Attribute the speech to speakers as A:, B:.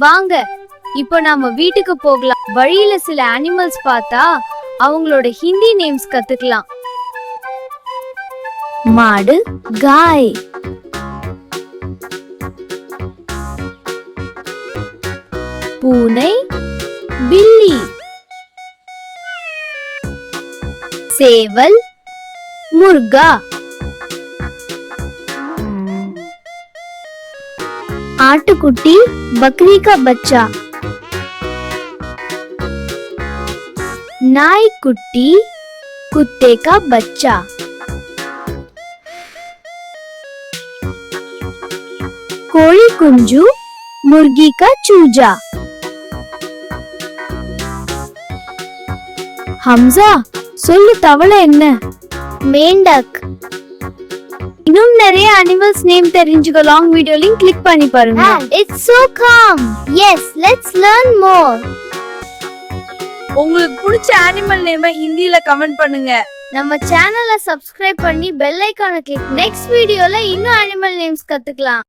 A: வாங்க இப்போ நாம வீட்டுக்கு போகலாம். வழியில சில அனிமல்ஸ் பார்த்தா அவங்களோட ஹிந்தி நேம்ஸ் கத்துக்கலாம். மாடு, காய். பூனை, பில்லி. சேவல், முர்கா. आटुकुट्टी, बकरी का बच्चा. नाई कुट्टी, कुत्ते का बच्चा. कोड़ी कुंजू, मुर्गी का चूजा. हमजा சொல்லு தவளை என்ன? மேண்டக். இன்னும் நிறைய அனிமல்ஸ் நேம் தெரிஞ்சுக்க லாங் வீடியோ லிங்க் கிளிக் பண்ணி பாருங்க.
B: It's so calm. Yes, let's learn more.
C: உங்களுக்கு பிடிச்ச அனிமல் நேமை ஹிந்தில கமெண்ட் பண்ணுங்க.
A: நம்ம சேனலை சப்ஸ்கிரைப் பண்ணி பெல் ஐகானை கிளிக். நெக்ஸ்ட் வீடியோல இன்னும் அனிமல் நேம்ஸ் கத்துக்கலாம்.